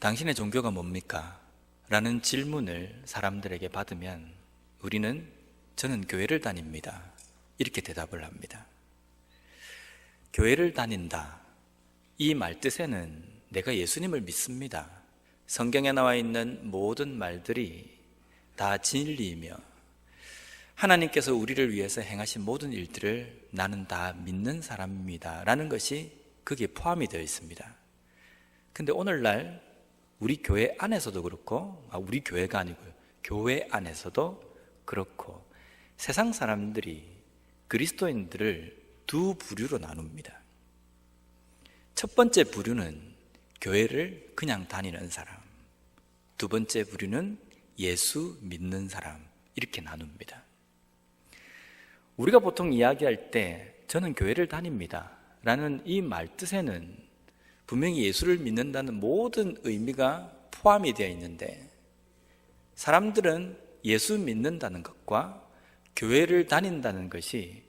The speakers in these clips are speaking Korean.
당신의 종교가 뭡니까? 라는 질문을 사람들에게 받으면 저는 교회를 다닙니다. 이렇게 대답을 합니다. 교회를 다닌다. 이 말뜻에는 내가 예수님을 믿습니다. 성경에 나와 있는 모든 말들이 다 진리이며 하나님께서 우리를 위해서 행하신 모든 일들을 나는 다 믿는 사람입니다. 라는 것이 거기에 포함이 되어 있습니다. 근데 오늘날 우리 교회 안에서도 그렇고, 우리 교회가 아니고요, 교회 안에서도 그렇고 세상 사람들이 그리스도인들을 두 부류로 나눕니다. 첫 번째 부류는 교회를 그냥 다니는 사람, 두 번째 부류는 예수 믿는 사람, 이렇게 나눕니다. 우리가 보통 이야기할 때 저는 교회를 다닙니다 라는 이 말뜻에는 분명히 예수를 믿는다는 모든 의미가 포함이 되어 있는데, 사람들은 예수 믿는다는 것과 교회를 다닌다는 것이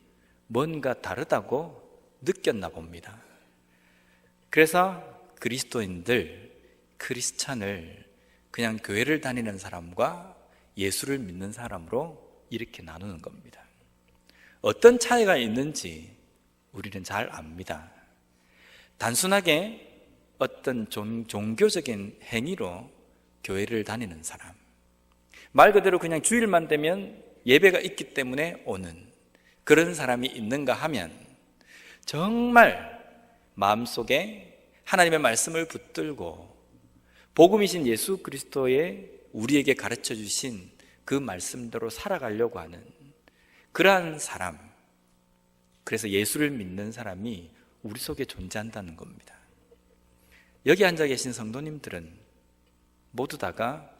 뭔가 다르다고 느꼈나 봅니다. 그래서 그리스도인들, 크리스찬을 그냥 교회를 다니는 사람과 예수를 믿는 사람으로 이렇게 나누는 겁니다. 어떤 차이가 있는지 우리는 잘 압니다. 단순하게 어떤 종교적인 행위로 교회를 다니는 사람, 말 그대로 그냥 주일만 되면 예배가 있기 때문에 오는 그런 사람이 있는가 하면, 정말 마음속에 하나님의 말씀을 붙들고 복음이신 예수 그리스도의 우리에게 가르쳐 주신 그 말씀대로 살아가려고 하는 그러한 사람, 그래서 예수를 믿는 사람이 우리 속에 존재한다는 겁니다. 여기 앉아 계신 성도님들은 모두 다가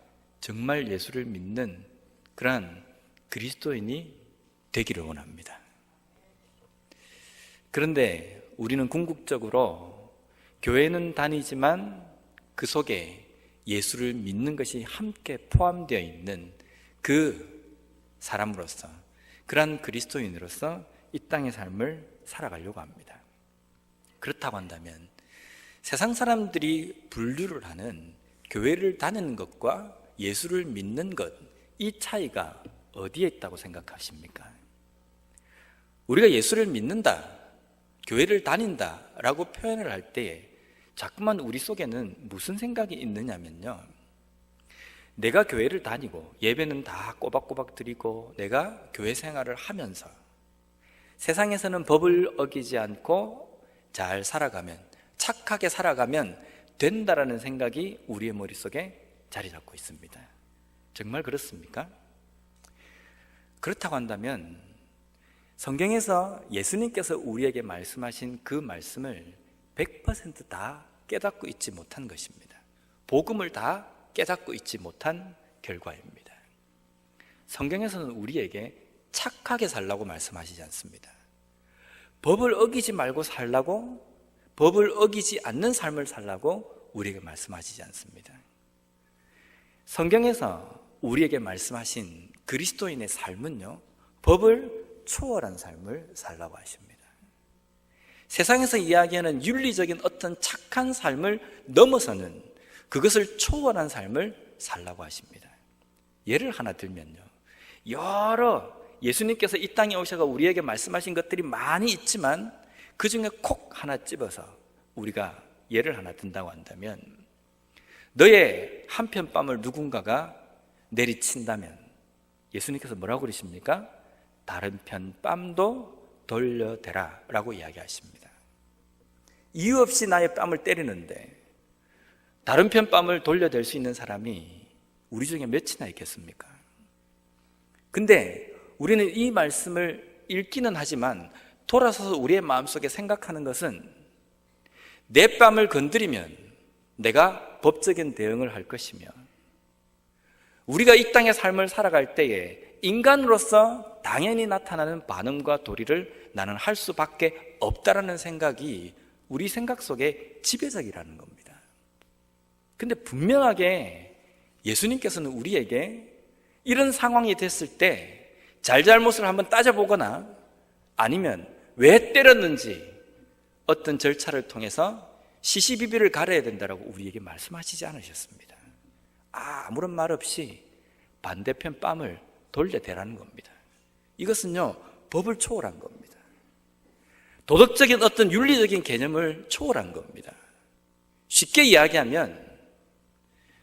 정말 예수를 믿는 그러한 그리스도인이 되기를 원합니다. 그런데 우리는 궁극적으로 교회는 다니지만 그 속에 예수를 믿는 것이 함께 포함되어 있는 그 사람으로서, 그러한 그리스도인으로서 이 땅의 삶을 살아가려고 합니다. 그렇다고 한다면 세상 사람들이 분류를 하는 교회를 다니는 것과 예수를 믿는 것, 이 차이가 어디에 있다고 생각하십니까? 우리가 예수를 믿는다, 교회를 다닌다 라고 표현을 할 때에 자꾸만 우리 속에는 무슨 생각이 있느냐면요, 내가 교회를 다니고 예배는 다 꼬박꼬박 드리고 내가 교회 생활을 하면서 세상에서는 법을 어기지 않고 잘 살아가면, 착하게 살아가면 된다라는 생각이 우리의 머릿속에 자리 잡고 있습니다. 정말 그렇습니까? 그렇다고 한다면 성경에서 예수님께서 우리에게 말씀하신 그 말씀을 100% 다 깨닫고 있지 못한 것입니다. 복음을 다 깨닫고 있지 못한 결과입니다. 성경에서는 우리에게 착하게 살라고 말씀하시지 않습니다. 법을 어기지 말고 살라고, 법을 어기지 않는 삶을 살라고 우리에게 말씀하시지 않습니다. 성경에서 우리에게 말씀하신 그리스도인의 삶은요, 법을 초월한 삶을 살라고 하십니다. 세상에서 이야기하는 윤리적인 어떤 착한 삶을 넘어서는, 그것을 초월한 삶을 살라고 하십니다. 예를 하나 들면요, 여러 예수님께서 이 땅에 오셔서 우리에게 말씀하신 것들이 많이 있지만 그 중에 콕 하나 집어서 우리가 예를 하나 든다고 한다면, 너의 한편 뺨을 누군가가 내리친다면 예수님께서 뭐라고 그러십니까? 다른 편 뺨도 돌려대라 라고 이야기하십니다. 이유 없이 나의 뺨을 때리는데 다른 편 뺨을 돌려댈 수 있는 사람이 우리 중에 몇이나 있겠습니까? 근데 우리는 이 말씀을 읽기는 하지만 돌아서서 우리의 마음속에 생각하는 것은, 내 뺨을 건드리면 내가 법적인 대응을 할 것이며, 우리가 이 땅의 삶을 살아갈 때에 인간으로서 당연히 나타나는 반응과 도리를 나는 할 수밖에 없다라는 생각이 우리 생각 속에 지배적이라는 겁니다. 근데 분명하게 예수님께서는 우리에게 이런 상황이 됐을 때 잘잘못을 한번 따져보거나 아니면 왜 때렸는지 어떤 절차를 통해서 시시비비를 가려야 된다라고 우리에게 말씀하시지 않으셨습니다. 아무런 말 없이 반대편 뺨을 돌려대라는 겁니다. 이것은요, 법을 초월한 겁니다. 도덕적인 어떤 윤리적인 개념을 초월한 겁니다. 쉽게 이야기하면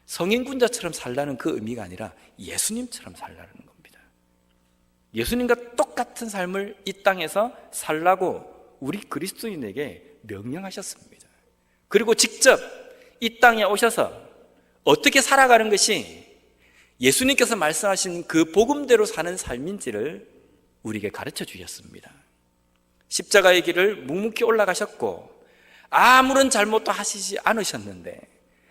성인군자처럼 살라는 그 의미가 아니라 예수님처럼 살라는 겁니다. 예수님과 똑같은 삶을 이 땅에서 살라고 우리 그리스도인에게 명령하셨습니다. 그리고 직접 이 땅에 오셔서 어떻게 살아가는 것이 예수님께서 말씀하신 그 복음대로 사는 삶인지를 우리에게 가르쳐 주셨습니다. 십자가의 길을 묵묵히 올라가셨고 아무런 잘못도 하시지 않으셨는데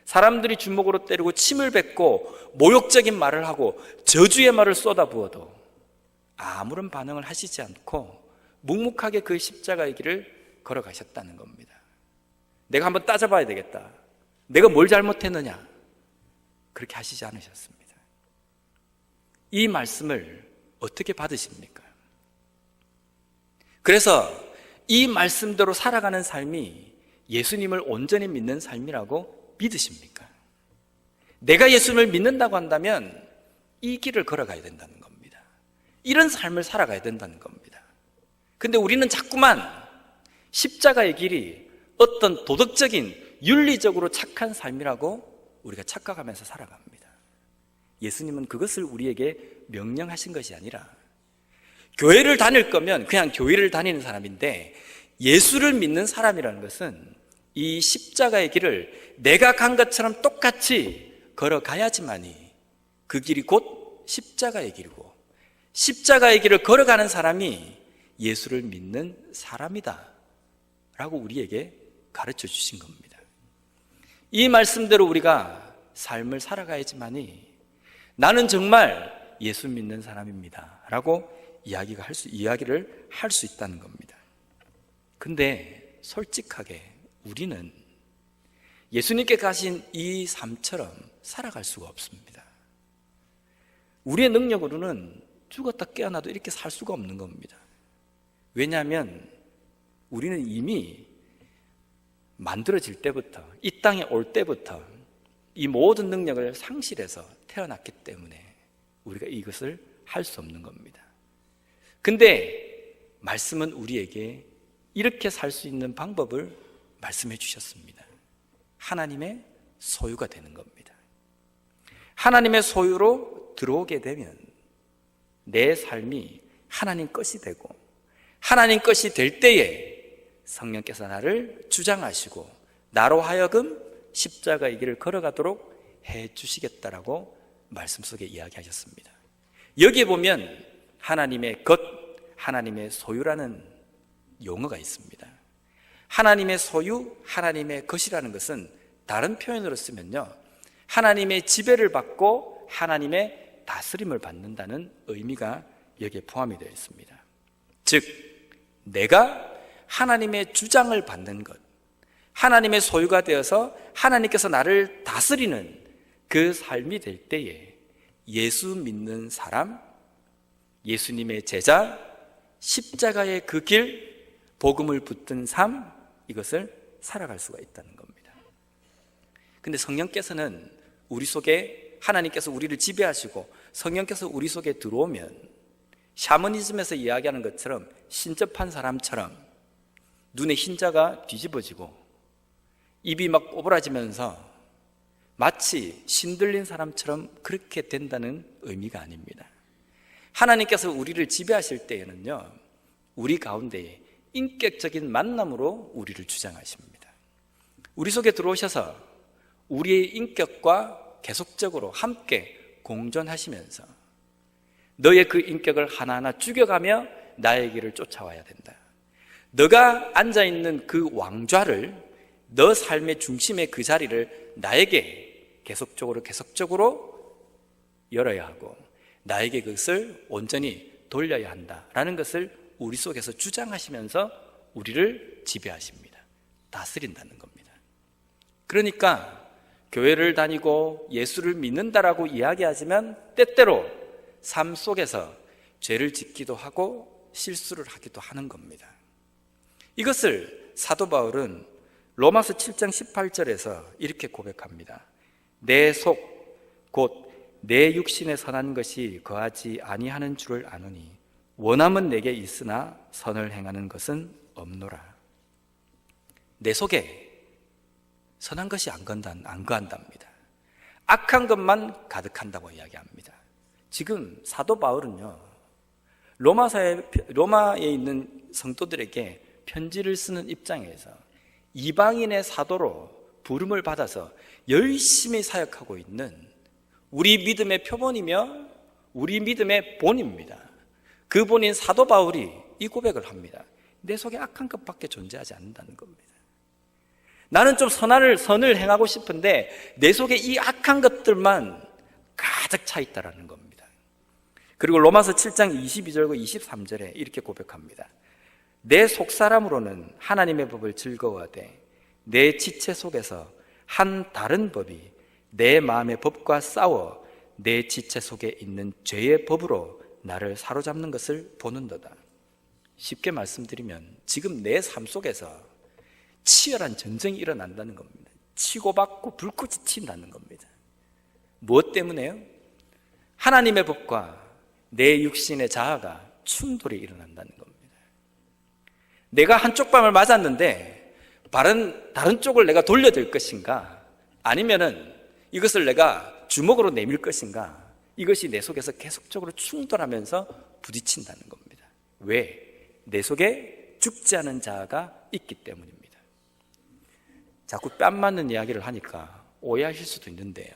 사람들이 주먹으로 때리고 침을 뱉고 모욕적인 말을 하고 저주의 말을 쏟아부어도 아무런 반응을 하시지 않고 묵묵하게 그 십자가의 길을 걸어가셨다는 겁니다. 내가 한번 따져봐야 되겠다. 내가 뭘 잘못했느냐? 그렇게 하시지 않으셨습니다. 이 말씀을 어떻게 받으십니까? 그래서 이 말씀대로 살아가는 삶이 예수님을 온전히 믿는 삶이라고 믿으십니까? 내가 예수님을 믿는다고 한다면 이 길을 걸어가야 된다는 겁니다. 이런 삶을 살아가야 된다는 겁니다. 근데 우리는 자꾸만 십자가의 길이 어떤 도덕적인 윤리적으로 착한 삶이라고 우리가 착각하면서 살아갑니다. 예수님은 그것을 우리에게 명령하신 것이 아니라 교회를 다닐 거면 그냥 교회를 다니는 사람인데 예수를 믿는 사람이라는 것은 이 십자가의 길을 내가 간 것처럼 똑같이 걸어가야지만이 그 길이 곧 십자가의 길이고 십자가의 길을 걸어가는 사람이 예수를 믿는 사람이다 라고 우리에게 가르쳐 주신 겁니다. 이 말씀대로 우리가 삶을 살아가야지만이 나는 정말 예수 믿는 사람입니다 라고 이야기를 할 수 있다는 겁니다. 근데 솔직하게 우리는 예수님께 가신 이 삶처럼 살아갈 수가 없습니다. 우리의 능력으로는 죽었다 깨어나도 이렇게 살 수가 없는 겁니다. 왜냐하면 우리는 이미 만들어질 때부터 이 땅에 올 때부터 이 모든 능력을 상실해서 태어났기 때문에 우리가 이것을 할 수 없는 겁니다. 근데 말씀은 우리에게 이렇게 살 수 있는 방법을 말씀해 주셨습니다. 하나님의 소유가 되는 겁니다. 하나님의 소유로 들어오게 되면 내 삶이 하나님 것이 되고 하나님 것이 될 때에 성령께서 나를 주장하시고 나로 하여금 십자가의 길을 걸어가도록 해 주시겠다라고 말씀 속에 이야기하셨습니다. 여기에 보면 하나님의 것, 하나님의 소유라는 용어가 있습니다. 하나님의 소유, 하나님의 것이라는 것은 다른 표현으로 쓰면요, 하나님의 지배를 받고 하나님의 다스림을 받는다는 의미가 여기에 포함이 되어 있습니다. 즉, 내가 하나님의 주장을 받는 것, 하나님의 소유가 되어서 하나님께서 나를 다스리는 그 삶이 될 때에 예수 믿는 사람, 예수님의 제자, 십자가의 그 길, 복음을 붙든 삶, 이것을 살아갈 수가 있다는 겁니다. 근데 성령께서는 우리 속에, 하나님께서 우리를 지배하시고 성령께서 우리 속에 들어오면 샤머니즘에서 이야기하는 것처럼 신접한 사람처럼 눈에 흰자가 뒤집어지고 입이 막 꼬부라지면서 마치 신들린 사람처럼 그렇게 된다는 의미가 아닙니다. 하나님께서 우리를 지배하실 때에는요, 우리 가운데에 인격적인 만남으로 우리를 주장하십니다. 우리 속에 들어오셔서 우리의 인격과 계속적으로 함께 공존하시면서 너의 그 인격을 하나하나 죽여가며 나의 길을 쫓아와야 된다. 너가 앉아있는 그 왕좌를, 너 삶의 중심의 그 자리를 나에게 계속적으로 열어야 하고 나에게 그것을 온전히 돌려야 한다라는 것을 우리 속에서 주장하시면서 우리를 지배하십니다. 다스린다는 겁니다. 그러니까 교회를 다니고 예수를 믿는다라고 이야기하지만 때때로 삶 속에서 죄를 짓기도 하고 실수를 하기도 하는 겁니다. 이것을 사도 바울은 로마서 7장 18절에서 이렇게 고백합니다. 내 속 곧 내 육신에 선한 것이 거하지 아니하는 줄을 아노니 원함은 내게 있으나 선을 행하는 것은 없노라. 내 속에 선한 것이 안 거한답니다. 악한 것만 가득한다고 이야기합니다. 지금 사도 바울은요, 로마에 있는 성도들에게 편지를 쓰는 입장에서 이방인의 사도로 부름을 받아서 열심히 사역하고 있는 우리 믿음의 표본이며 우리 믿음의 본입니다. 그 본인 사도 바울이 이 고백을 합니다. 내 속에 악한 것밖에 존재하지 않는다는 겁니다. 나는 좀 선을 행하고 싶은데 내 속에 이 악한 것들만 가득 차 있다는 겁니다. 그리고 로마서 7장 22절과 23절에 이렇게 고백합니다. 내 속사람으로는 하나님의 법을 즐거워하되 내 지체 속에서 한 다른 법이 내 마음의 법과 싸워 내 지체 속에 있는 죄의 법으로 나를 사로잡는 것을 보는도다. 쉽게 말씀드리면 지금 내 삶 속에서 치열한 전쟁이 일어난다는 겁니다. 치고받고 불꽃이 튄다는 겁니다. 무엇 때문에요? 하나님의 법과 내 육신의 자아가 충돌이 일어난다는 겁니다. 내가 한쪽 뺨을 맞았는데 다른 쪽을 내가 돌려댈 것인가, 아니면은 이것을 내가 주먹으로 내밀 것인가, 이것이 내 속에서 계속적으로 충돌하면서 부딪힌다는 겁니다. 왜? 내 속에 죽지 않은 자아가 있기 때문입니다. 자꾸 뺨 맞는 이야기를 하니까 오해하실 수도 있는데요,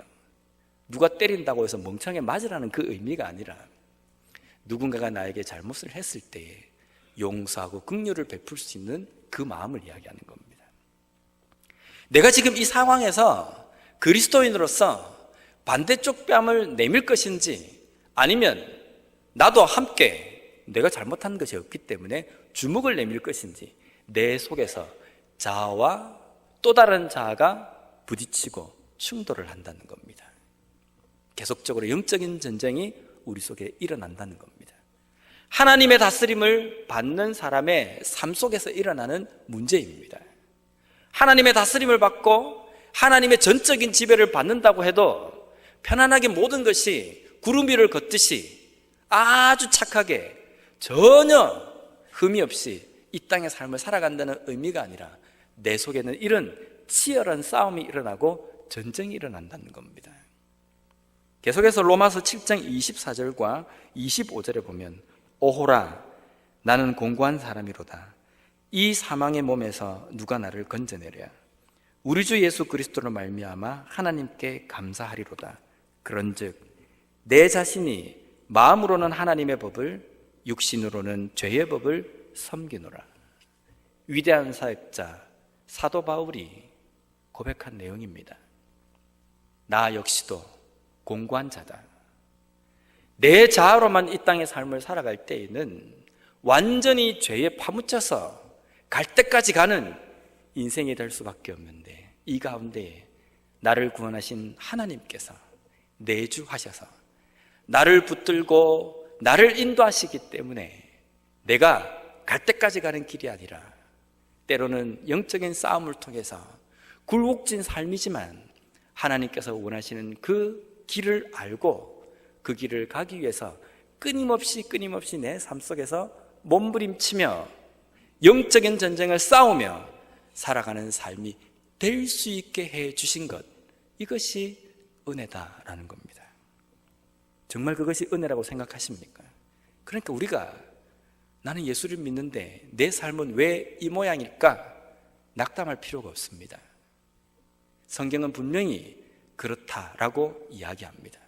누가 때린다고 해서 멍청하게 맞으라는 그 의미가 아니라 누군가가 나에게 잘못을 했을 때에 용서하고 긍휼을 베풀 수 있는 그 마음을 이야기하는 겁니다. 내가 지금 이 상황에서 그리스도인으로서 반대쪽 뺨을 내밀 것인지, 아니면 나도 함께 내가 잘못한 것이 없기 때문에 주먹을 내밀 것인지, 내 속에서 자아와 또 다른 자아가 부딪히고 충돌을 한다는 겁니다. 계속적으로 영적인 전쟁이 우리 속에 일어난다는 겁니다. 하나님의 다스림을 받는 사람의 삶 속에서 일어나는 문제입니다. 하나님의 다스림을 받고 하나님의 전적인 지배를 받는다고 해도 편안하게 모든 것이 구름 위를 걷듯이 아주 착하게 전혀 흠이 없이 이 땅의 삶을 살아간다는 의미가 아니라 내 속에는 이런 치열한 싸움이 일어나고 전쟁이 일어난다는 겁니다. 계속해서 로마서 7장 24절과 25절에 보면 오호라 나는 공고한 사람이로다. 이 사망의 몸에서 누가 나를 건져내랴. 우리 주 예수 그리스도로 말미암아 하나님께 감사하리로다. 그런즉 내 자신이 마음으로는 하나님의 법을, 육신으로는 죄의 법을 섬기노라. 위대한 사역자 사도 바울이 고백한 내용입니다. 나 역시도 공고한 자다. 내 자아로만 이 땅의 삶을 살아갈 때에는 완전히 죄에 파묻혀서 갈 때까지 가는 인생이 될 수밖에 없는데, 이 가운데 나를 구원하신 하나님께서 내주하셔서 나를 붙들고 나를 인도하시기 때문에 내가 갈 때까지 가는 길이 아니라 때로는 영적인 싸움을 통해서 굴곡진 삶이지만 하나님께서 원하시는 그 길을 알고 그 길을 가기 위해서 끊임없이 내 삶 속에서 몸부림치며 영적인 전쟁을 싸우며 살아가는 삶이 될 수 있게 해 주신 것, 이것이 은혜다라는 겁니다. 정말 그것이 은혜라고 생각하십니까? 그러니까 우리가 나는 예수를 믿는데 내 삶은 왜 이 모양일까? 낙담할 필요가 없습니다. 성경은 분명히 그렇다라고 이야기합니다.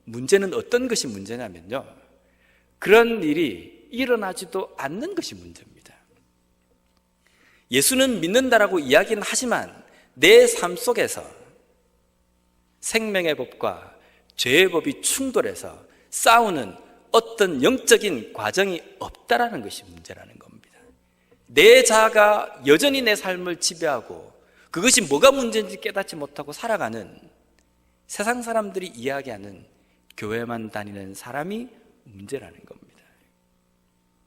문제는 어떤 것이 문제냐면요, 그런 일이 일어나지도 않는 것이 문제입니다. 예수는 믿는다라고 이야기는 하지만 내 삶 속에서 생명의 법과 죄의 법이 충돌해서 싸우는 어떤 영적인 과정이 없다라는 것이 문제라는 겁니다. 내 자아가 여전히 내 삶을 지배하고 그것이 뭐가 문제인지 깨닫지 못하고 살아가는 세상 사람들이 이야기하는 교회만 다니는 사람이 문제라는 겁니다.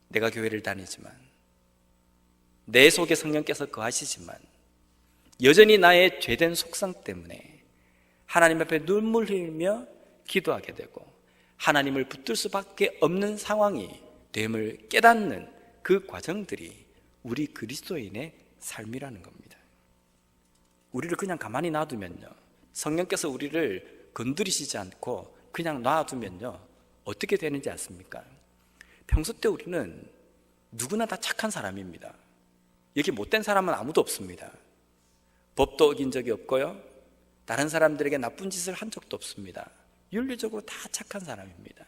내가 교회를 다니지만 내 속에 성령께서 거하시지만 여전히 나의 죄된 속성 때문에 하나님 앞에 눈물 흘리며 기도하게 되고 하나님을 붙들 수밖에 없는 상황이 됨을 깨닫는 그 과정들이 우리 그리스도인의 삶이라는 겁니다. 우리를 그냥 가만히 놔두면요, 성령께서 우리를 건드리시지 않고 그냥 놔두면요, 어떻게 되는지 아십니까? 평소 때 우리는 누구나 다 착한 사람입니다. 여기 못된 사람은 아무도 없습니다. 법도 어긴 적이 없고요, 다른 사람들에게 나쁜 짓을 한 적도 없습니다. 윤리적으로 다 착한 사람입니다.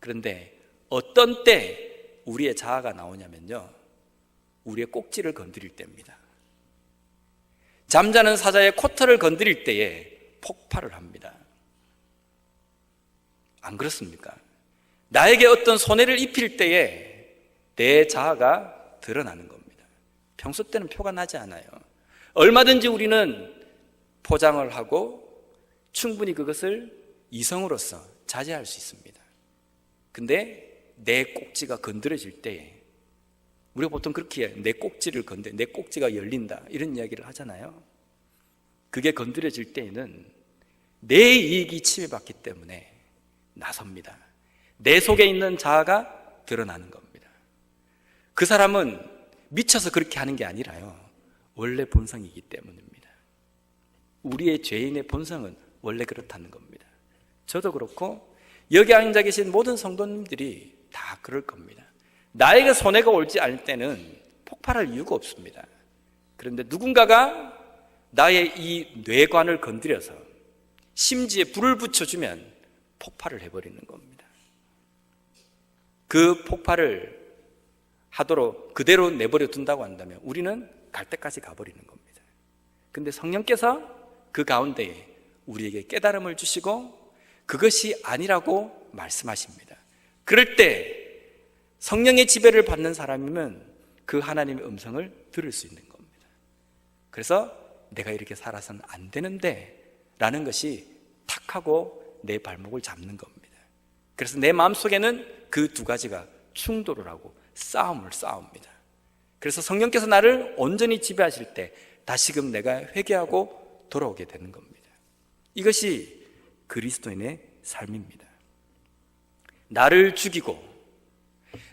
그런데 어떤 때 우리의 자아가 나오냐면요, 우리의 꼭지를 건드릴 때입니다. 잠자는 사자의 코털을 건드릴 때에 폭발을 합니다. 안 그렇습니까? 나에게 어떤 손해를 입힐 때에 내 자아가 드러나는 겁니다. 평소 때는 표가 나지 않아요. 얼마든지 우리는 포장을 하고 충분히 그것을 이성으로서 자제할 수 있습니다. 근데 내 꼭지가 건드려질 때에, 우리가 보통 그렇게 해요. 내 꼭지를 내 꼭지가 열린다, 이런 이야기를 하잖아요. 그게 건드려질 때에는 내 이익이 침해받기 때문에 나섭니다. 내 속에 있는 자아가 드러나는 겁니다. 그 사람은 미쳐서 그렇게 하는 게 아니라요, 원래 본성이기 때문입니다. 우리의 죄인의 본성은 원래 그렇다는 겁니다. 저도 그렇고 여기 앉아 계신 모든 성도님들이 다 그럴 겁니다. 나에게 손해가 올지 않을 때는 폭발할 이유가 없습니다. 그런데 누군가가 나의 이 뇌관을 건드려서 심지에 불을 붙여주면 폭발을 해버리는 겁니다. 그 폭발을 하도록 그대로 내버려 둔다고 한다면 우리는 갈 때까지 가버리는 겁니다. 근데 성령께서 그 가운데에 우리에게 깨달음을 주시고 그것이 아니라고 말씀하십니다. 그럴 때 성령의 지배를 받는 사람이면 그 하나님의 음성을 들을 수 있는 겁니다. 그래서 내가 이렇게 살아서는 안 되는데 라는 것이 탁 하고 내 발목을 잡는 겁니다. 그래서 내 마음속에는 그 두 가지가 충돌을 하고 싸움을 싸웁니다. 그래서 성령께서 나를 온전히 지배하실 때 다시금 내가 회개하고 돌아오게 되는 겁니다. 이것이 그리스도인의 삶입니다. 나를 죽이고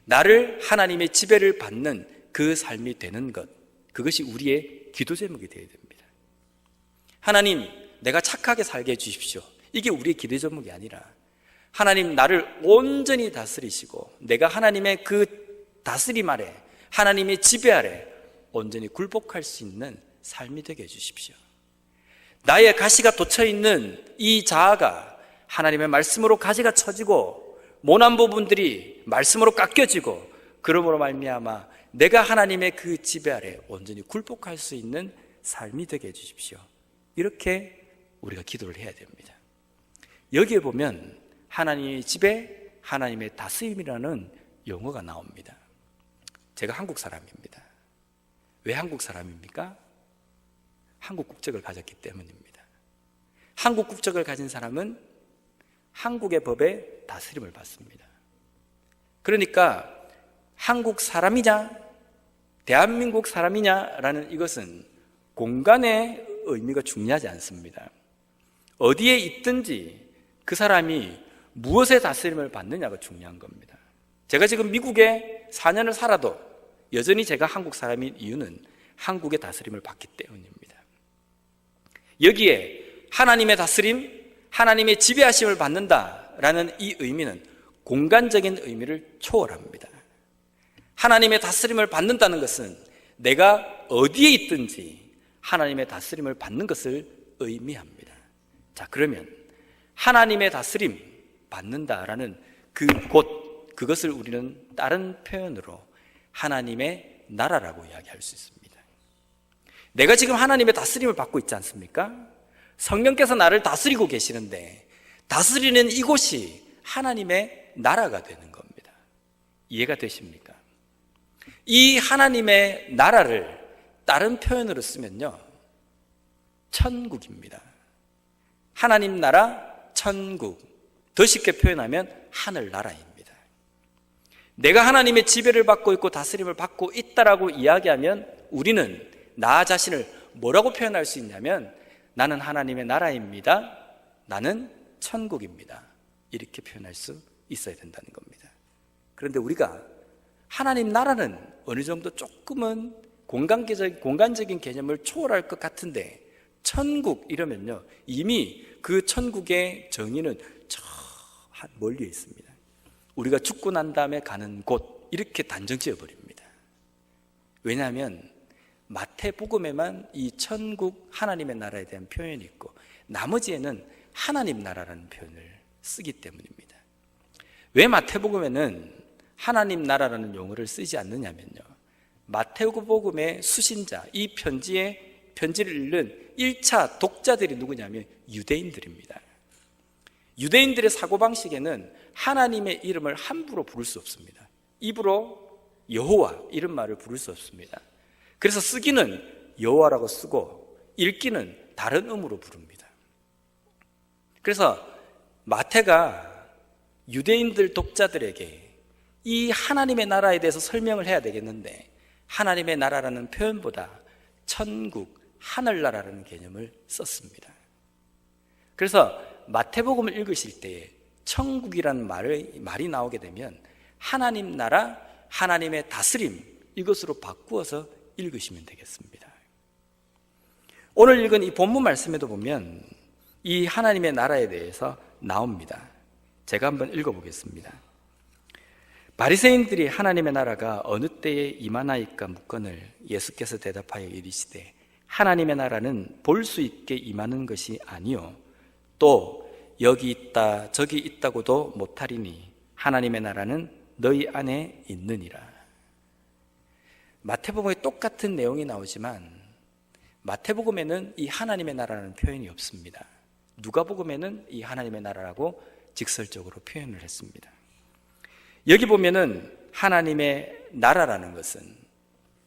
나를 하나님의 지배를 받는 그 삶이 되는 것, 그것이 우리의 기도 제목이 되어야 됩니다. 하나님, 내가 착하게 살게 해주십시오. 이게 우리의 기도 제목이 아니라 하나님, 나를 온전히 다스리시고 내가 하나님의 그 다스림 아래, 하나님의 지배 아래 온전히 굴복할 수 있는 삶이 되게 해주십시오. 나의 가시가 돋쳐있는 이 자아가 하나님의 말씀으로 가시가 쳐지고 모난 부분들이 말씀으로 깎여지고 그러므로 말미암아 내가 하나님의 그 지배 아래 온전히 굴복할 수 있는 삶이 되게 해주십시오. 이렇게 우리가 기도를 해야 됩니다. 여기에 보면 하나님의 지배, 하나님의 다스림이라는 용어가 나옵니다. 제가 한국 사람입니다. 왜 한국 사람입니까? 한국 국적을 가졌기 때문입니다. 한국 국적을 가진 사람은 한국의 법에 다스림을 받습니다. 그러니까 한국 사람이냐, 대한민국 사람이냐라는 이것은 공간의 의미가 중요하지 않습니다. 어디에 있든지 그 사람이 무엇의 다스림을 받느냐가 중요한 겁니다. 제가 지금 미국에 4년을 살아도 여전히 제가 한국 사람인 이유는 한국의 다스림을 받기 때문입니다. 여기에 하나님의 다스림, 하나님의 지배하심을 받는다라는 이 의미는 공간적인 의미를 초월합니다. 하나님의 다스림을 받는다는 것은 내가 어디에 있든지 하나님의 다스림을 받는 것을 의미합니다. 자, 그러면 하나님의 다스림 받는다라는 그 곳, 그것을 우리는 다른 표현으로 하나님의 나라라고 이야기할 수 있습니다. 내가 지금 하나님의 다스림을 받고 있지 않습니까? 성령께서 나를 다스리고 계시는데 다스리는 이곳이 하나님의 나라가 되는 겁니다. 이해가 되십니까? 이 하나님의 나라를 다른 표현으로 쓰면요, 천국입니다. 하나님 나라, 천국. 더 쉽게 표현하면 하늘나라입니다. 내가 하나님의 지배를 받고 있고 다스림을 받고 있다라고 이야기하면 우리는 나 자신을 뭐라고 표현할 수 있냐면 나는 하나님의 나라입니다. 나는 천국입니다. 이렇게 표현할 수 있어야 된다는 겁니다. 그런데 우리가 하나님 나라는 어느 정도 조금은 공간적인 개념을 초월할 것 같은데 천국 이러면요 이미 그 천국의 정의는 저 멀리 있습니다. 우리가 죽고 난 다음에 가는 곳 이렇게 단정 지어버립니다. 왜냐하면 마태복음에만 이 천국 하나님의 나라에 대한 표현이 있고 나머지에는 하나님 나라라는 표현을 쓰기 때문입니다. 왜 마태복음에는 하나님 나라라는 용어를 쓰지 않느냐면요 마태복음의 수신자, 이 편지를 읽는 1차 독자들이 누구냐면 유대인들입니다. 유대인들의 사고방식에는 하나님의 이름을 함부로 부를 수 없습니다. 입으로 여호와 이런 말을 부를 수 없습니다. 그래서 쓰기는 여호와라고 쓰고 읽기는 다른 음으로 부릅니다. 그래서 마태가 유대인들 독자들에게 이 하나님의 나라에 대해서 설명을 해야 되겠는데 하나님의 나라라는 표현보다 천국, 하늘나라라는 개념을 썼습니다. 그래서 마태복음을 읽으실 때에 천국이라는 말이 나오게 되면 하나님 나라, 하나님의 다스림 이것으로 바꾸어서 읽으시면 되겠습니다. 오늘 읽은 이 본문 말씀에도 보면 이 하나님의 나라에 대해서 나옵니다. 제가 한번 읽어보겠습니다. 바리새인들이 하나님의 나라가 어느 때에 임하나이까 묻거늘 예수께서 대답하여 이르시되 하나님의 나라는 볼 수 있게 임하는 것이 아니요 또 여기 있다 저기 있다고도 못하리니 하나님의 나라는 너희 안에 있느니라. 마태복음에 똑같은 내용이 나오지만 마태복음에는 이 하나님의 나라라는 표현이 없습니다. 누가복음에는 이 하나님의 나라라고 직설적으로 표현을 했습니다. 여기 보면은 하나님의 나라라는 것은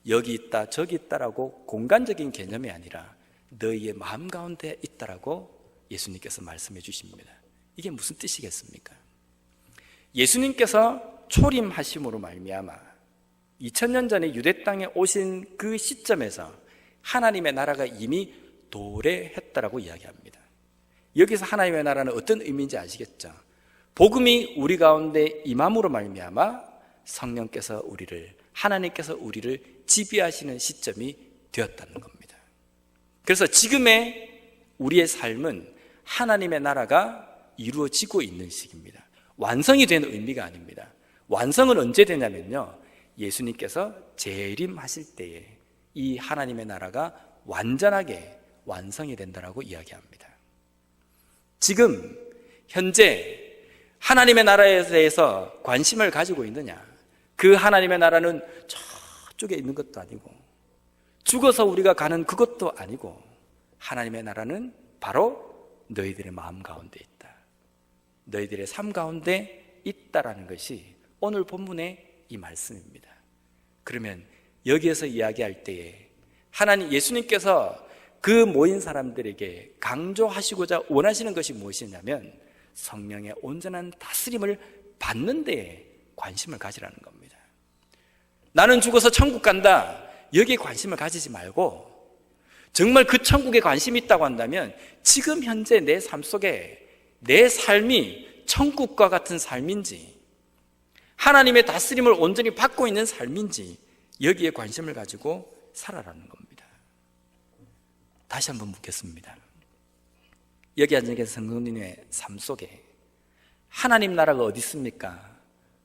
여기 있다 저기 있다라고 공간적인 개념이 아니라 너희의 마음 가운데 있다라고 예수님께서 말씀해 주십니다. 이게 무슨 뜻이겠습니까? 예수님께서 초림하심으로 말미암아 2000년 전에 유대 땅에 오신 그 시점에서 하나님의 나라가 이미 도래했다라고 이야기합니다. 여기서 하나님의 나라는 어떤 의미인지 아시겠죠? 복음이 우리 가운데 임함으로 말미암아 성령께서 하나님께서 우리를 지배하시는 시점이 되었다는 겁니다. 그래서 지금의 우리의 삶은 하나님의 나라가 이루어지고 있는 시기입니다. 완성이 된 의미가 아닙니다. 완성은 언제 되냐면요 예수님께서 재림하실 때에 이 하나님의 나라가 완전하게 완성이 된다라고 이야기합니다. 지금 현재 하나님의 나라에 대해서 관심을 가지고 있느냐? 그 하나님의 나라는 저쪽에 있는 것도 아니고 죽어서 우리가 가는 그것도 아니고 하나님의 나라는 바로 너희들의 마음 가운데 있다. 너희들의 삶 가운데 있다라는 것이 오늘 본문의 이 말씀입니다. 그러면 여기에서 이야기할 때에 예수님께서 그 모인 사람들에게 강조하시고자 원하시는 것이 무엇이냐면 성령의 온전한 다스림을 받는 데에 관심을 가지라는 겁니다. 나는 죽어서 천국 간다. 여기에 관심을 가지지 말고 정말 그 천국에 관심이 있다고 한다면 지금 현재 내 삶 속에 내 삶이 천국과 같은 삶인지 하나님의 다스림을 온전히 받고 있는 삶인지 여기에 관심을 가지고 살아라는 겁니다. 다시 한번 묻겠습니다. 여기 앉아 계신 성도님의 삶 속에 하나님 나라가 어디 있습니까?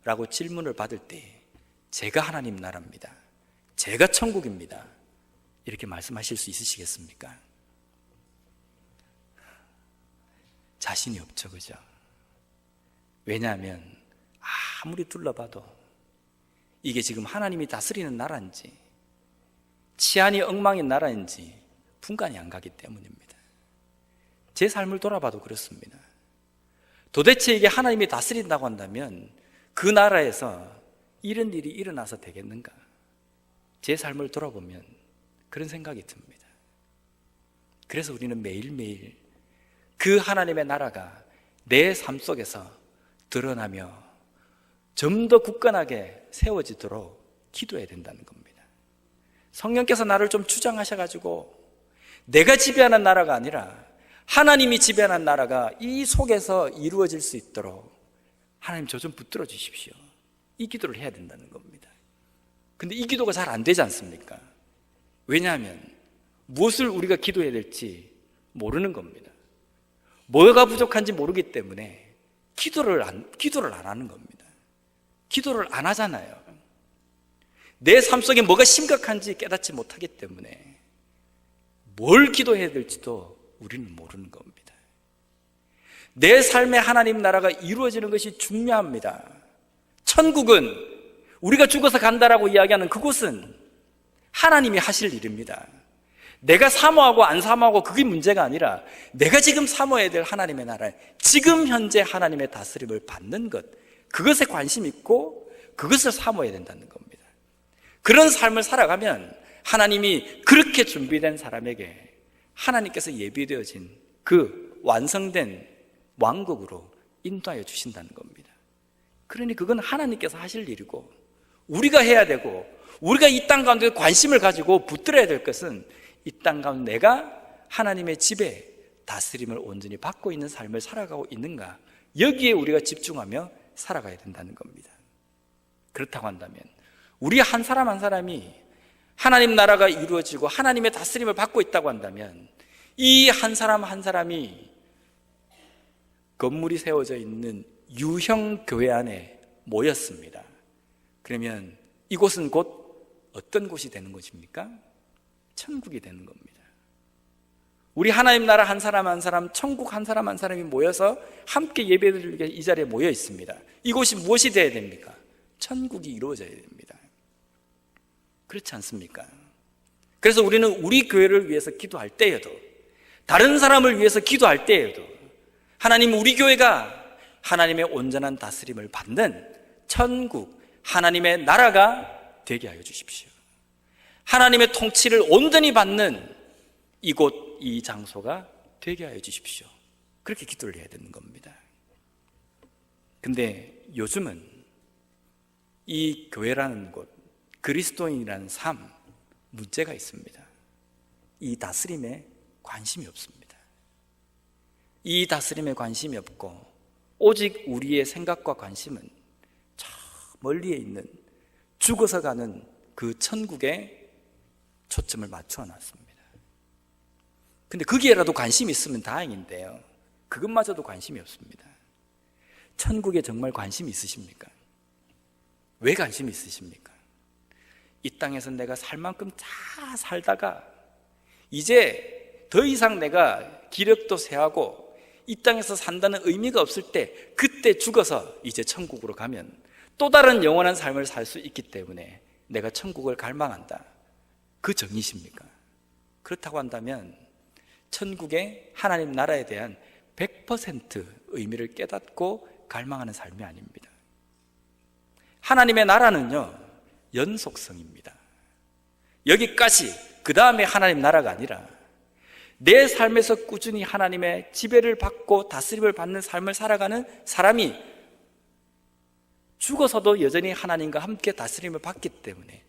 라고 질문을 받을 때 제가 하나님 나라입니다. 제가 천국입니다. 이렇게 말씀하실 수 있으시겠습니까? 자신이 없죠, 그죠? 왜냐하면 아무리 둘러봐도 이게 지금 하나님이 다스리는 나라인지 치안이 엉망인 나라인지 분간이 안 가기 때문입니다. 제 삶을 돌아봐도 그렇습니다. 도대체 이게 하나님이 다스린다고 한다면 그 나라에서 이런 일이 일어나서 되겠는가? 제 삶을 돌아보면 그런 생각이 듭니다. 그래서 우리는 매일매일 그 하나님의 나라가 내 삶 속에서 드러나며 좀 더 굳건하게 세워지도록 기도해야 된다는 겁니다. 성령께서 나를 좀 주장하셔가지고 내가 지배하는 나라가 아니라 하나님이 지배하는 나라가 이 속에서 이루어질 수 있도록 하나님 저 좀 붙들어 주십시오. 이 기도를 해야 된다는 겁니다. 근데 이 기도가 잘 안 되지 않습니까? 왜냐하면 무엇을 우리가 기도해야 될지 모르는 겁니다. 뭐가 부족한지 모르기 때문에 기도를 안 하는 겁니다. 기도를 안 하잖아요. 내 삶 속에 뭐가 심각한지 깨닫지 못하기 때문에 뭘 기도해야 될지도 우리는 모르는 겁니다. 내 삶의 하나님 나라가 이루어지는 것이 중요합니다. 천국은 우리가 죽어서 간다라고 이야기하는 그곳은 하나님이 하실 일입니다. 내가 사모하고 안 사모하고 그게 문제가 아니라 내가 지금 사모해야 될 하나님의 나라, 지금 현재 하나님의 다스림을 받는 것, 그것에 관심 있고 그것을 사모해야 된다는 겁니다. 그런 삶을 살아가면 하나님이 그렇게 준비된 사람에게 하나님께서 예비되어진 그 완성된 왕국으로 인도하여 주신다는 겁니다. 그러니 그건 하나님께서 하실 일이고 우리가 해야 되고, 우리가 이 땅 가운데 관심을 가지고 붙들어야 될 것은 이 땅 가운데 내가 하나님의 지배, 다스림을 온전히 받고 있는 삶을 살아가고 있는가, 여기에 우리가 집중하며 살아가야 된다는 겁니다. 그렇다고 한다면 우리 한 사람 한 사람이 하나님 나라가 이루어지고 하나님의 다스림을 받고 있다고 한다면 이 한 사람 한 사람이 건물이 세워져 있는 유형 교회 안에 모였습니다. 그러면 이곳은 곧 어떤 곳이 되는 것입니까? 천국이 되는 겁니다. 우리 하나님 나라 한 사람 한 사람, 천국 한 사람 한 사람이 모여서 함께 예배드리기 위해 이 자리에 모여 있습니다. 이곳이 무엇이 되어야 됩니까? 천국이 이루어져야 됩니다. 그렇지 않습니까? 그래서 우리는 우리 교회를 위해서 기도할 때에도, 다른 사람을 위해서 기도할 때에도 하나님, 우리 교회가 하나님의 온전한 다스림을 받는 천국, 하나님의 나라가 되게 하여 주십시오. 하나님의 통치를 온전히 받는 이곳, 이 장소가 되게 하여 주십시오. 그렇게 기도를 해야 되는 겁니다. 근데 요즘은 이 교회라는 곳, 그리스도인이라는 삶, 문제가 있습니다. 이 다스림에 관심이 없습니다. 이 다스림에 관심이 없고 오직 우리의 생각과 관심은 저 멀리에 있는 죽어서 가는 그 천국에 초점을 맞추어 놨습니다. 근데 거기에라도 관심이 있으면 다행인데요, 그것마저도 관심이 없습니다. 천국에 정말 관심이 있으십니까? 왜 관심이 있으십니까? 이 땅에서 내가 살 만큼 잘 살다가 이제 더 이상 내가 기력도 쇠하고 이 땅에서 산다는 의미가 없을 때, 그때 죽어서 이제 천국으로 가면 또 다른 영원한 삶을 살 수 있기 때문에 내가 천국을 갈망한다, 그 정의십니까? 그렇다고 한다면 천국의 하나님 나라에 대한 100% 의미를 깨닫고 갈망하는 삶이 아닙니다. 하나님의 나라는요, 연속성입니다. 여기까지, 그 다음에 하나님 나라가 아니라 내 삶에서 꾸준히 하나님의 지배를 받고 다스림을 받는 삶을 살아가는 사람이 죽어서도 여전히 하나님과 함께 다스림을 받기 때문에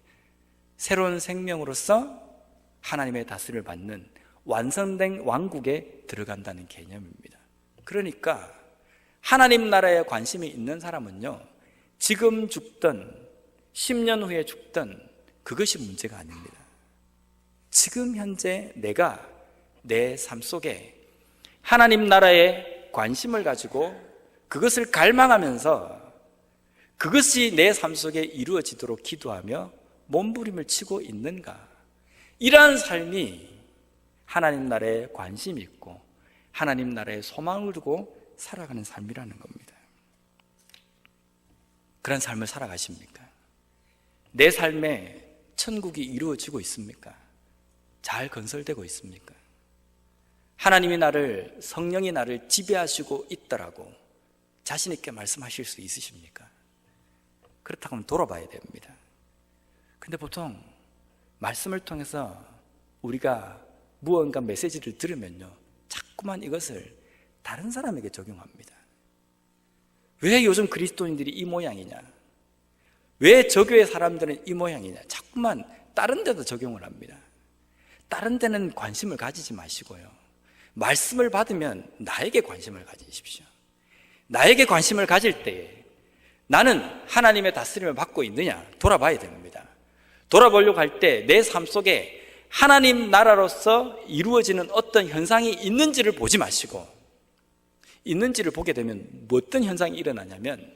새로운 생명으로서 하나님의 다스림을 받는 완성된 왕국에 들어간다는 개념입니다. 그러니까 하나님 나라에 관심이 있는 사람은요, 지금 죽든 10년 후에 죽든 그것이 문제가 아닙니다. 지금 현재 내가 내 삶 속에 하나님 나라에 관심을 가지고 그것을 갈망하면서 그것이 내 삶 속에 이루어지도록 기도하며 몸부림을 치고 있는가, 이러한 삶이 하나님 나라에 관심이 있고 하나님 나라에 소망을 두고 살아가는 삶이라는 겁니다. 그런 삶을 살아가십니까? 내 삶에 천국이 이루어지고 있습니까? 잘 건설되고 있습니까? 하나님이 나를, 성령이 나를 지배하시고 있다라고 자신 있게 말씀하실 수 있으십니까? 그렇다고 하면 돌아봐야 됩니다. 근데 보통 말씀을 통해서 우리가 무언가 메시지를 들으면요, 자꾸만 이것을 다른 사람에게 적용합니다. 왜 요즘 그리스도인들이 이 모양이냐? 왜 저 교회 사람들은 이 모양이냐? 자꾸만 다른 데도 적용을 합니다. 다른 데는 관심을 가지지 마시고요, 말씀을 받으면 나에게 관심을 가지십시오. 나에게 관심을 가질 때에 나는 하나님의 다스림을 받고 있느냐 돌아봐야 됩니다. 돌아보려고 할 때 내 삶 속에 하나님 나라로서 이루어지는 어떤 현상이 있는지를 보지 마시고, 있는지를 보게 되면 어떤 현상이 일어나냐면,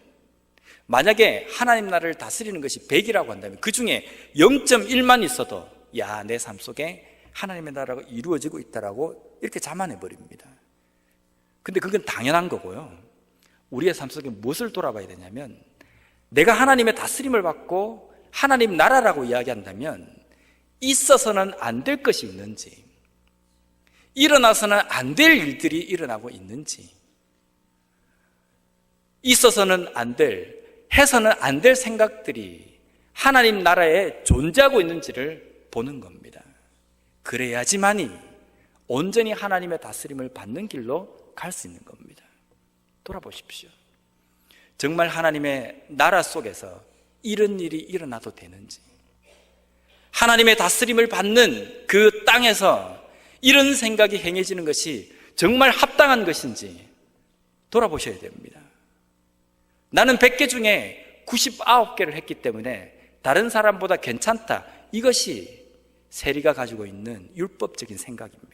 만약에 하나님 나라를 다스리는 것이 100이라고 한다면 그 중에 0.1만 있어도 야, 내 삶 속에 하나님의 나라가 이루어지고 있다라고 이렇게 자만해 버립니다. 근데 그건 당연한 거고요. 우리의 삶 속에 무엇을 돌아봐야 되냐면, 내가 하나님의 다스림을 받고 하나님 나라라고 이야기한다면 있어서는 안 될 것이 있는지, 일어나서는 안 될 일들이 일어나고 있는지, 있어서는 안 될, 해서는 안 될 생각들이 하나님 나라에 존재하고 있는지를 보는 겁니다. 그래야지만이 온전히 하나님의 다스림을 받는 길로 갈 수 있는 겁니다. 돌아보십시오. 정말 하나님의 나라 속에서 이런 일이 일어나도 되는지, 하나님의 다스림을 받는 그 땅에서 이런 생각이 행해지는 것이 정말 합당한 것인지 돌아보셔야 됩니다. 나는 100개 중에 99개를 했기 때문에 다른 사람보다 괜찮다, 이것이 세리가 가지고 있는 율법적인 생각입니다.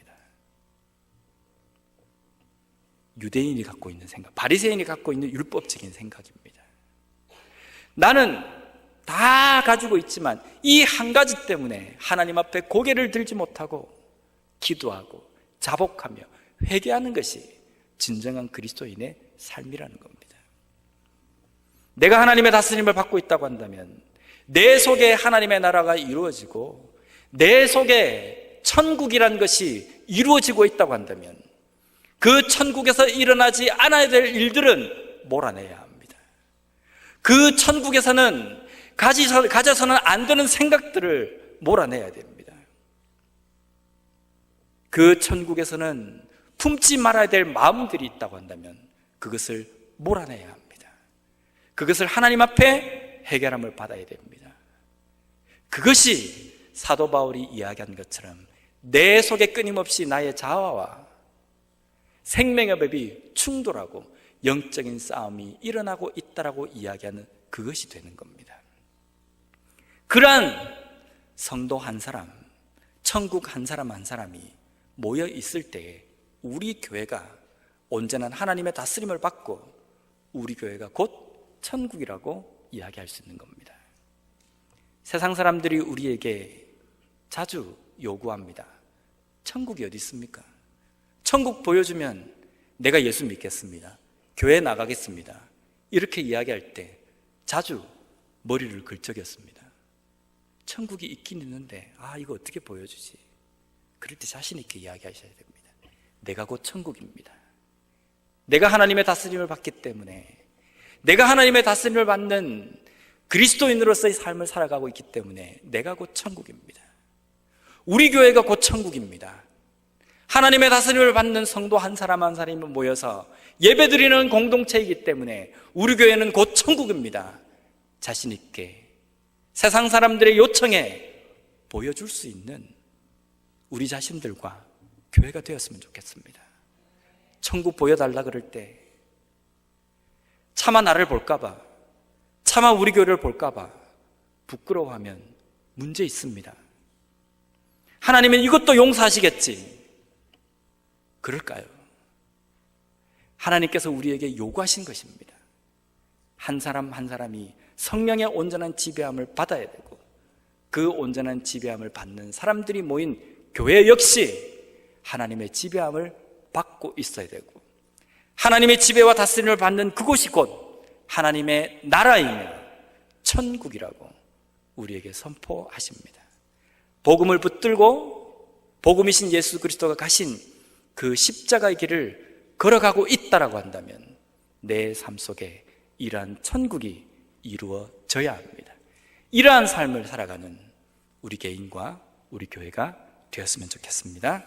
유대인이 갖고 있는 생각, 바리새인이 갖고 있는 율법적인 생각입니다. 나는 다 가지고 있지만 이 한 가지 때문에 하나님 앞에 고개를 들지 못하고 기도하고 자복하며 회개하는 것이 진정한 그리스도인의 삶이라는 겁니다. 내가 하나님의 다스림을 받고 있다고 한다면 내 속에 하나님의 나라가 이루어지고 내 속에 천국이란 것이 이루어지고 있다고 한다면 그 천국에서 일어나지 않아야 될 일들은 몰아내야 합니다. 그 천국에서는 가져서는 안 되는 생각들을 몰아내야 됩니다. 그 천국에서는 품지 말아야 될 마음들이 있다고 한다면 그것을 몰아내야 합니다. 그것을 하나님 앞에 해결함을 받아야 됩니다. 그것이 사도 바울이 이야기한 것처럼 내 속에 끊임없이 나의 자아와 생명의 법이 충돌하고 영적인 싸움이 일어나고 있다라고 이야기하는 그것이 되는 겁니다. 그러한 성도 한 사람, 천국 한 사람 한 사람이 모여 있을 때에 우리 교회가 온전한 하나님의 다스림을 받고 우리 교회가 곧 천국이라고 이야기할 수 있는 겁니다. 세상 사람들이 우리에게 자주 요구합니다. 천국이 어디 있습니까? 천국 보여주면 내가 예수 믿겠습니다, 교회 나가겠습니다, 이렇게 이야기할 때 자주 머리를 긁적였습니다. 천국이 있긴 있는데 이거 어떻게 보여주지? 그럴 때 자신 있게 이야기하셔야 됩니다. 내가 곧 천국입니다. 내가 하나님의 다스림을 받기 때문에, 내가 하나님의 다스림을 받는 그리스도인으로서의 삶을 살아가고 있기 때문에 내가 곧 천국입니다. 우리 교회가 곧 천국입니다. 하나님의 다스림을 받는 성도 한 사람 한 사람이 모여서 예배드리는 공동체이기 때문에 우리 교회는 곧 천국입니다. 자신 있게 세상 사람들의 요청에 보여줄 수 있는 우리 자신들과 교회가 되었으면 좋겠습니다. 천국 보여달라 그럴 때 차마 나를 볼까봐, 차마 우리 교회를 볼까봐 부끄러워하면 문제 있습니다. 하나님은 이것도 용서하시겠지, 그럴까요? 하나님께서 우리에게 요구하신 것입니다. 한 사람 한 사람이 성령의 온전한 지배함을 받아야 되고 그 온전한 지배함을 받는 사람들이 모인 교회 역시 하나님의 지배함을 받고 있어야 되고 하나님의 지배와 다스림을 받는 그곳이 곧 하나님의 나라이며 천국이라고 우리에게 선포하십니다. 복음을 붙들고 복음이신 예수 그리스도가 가신 그 십자가의 길을 걸어가고 있다라고 한다면 내 삶 속에 이러한 천국이 이루어져야 합니다. 이러한 삶을 살아가는 우리 개인과 우리 교회가 되었으면 좋겠습니다.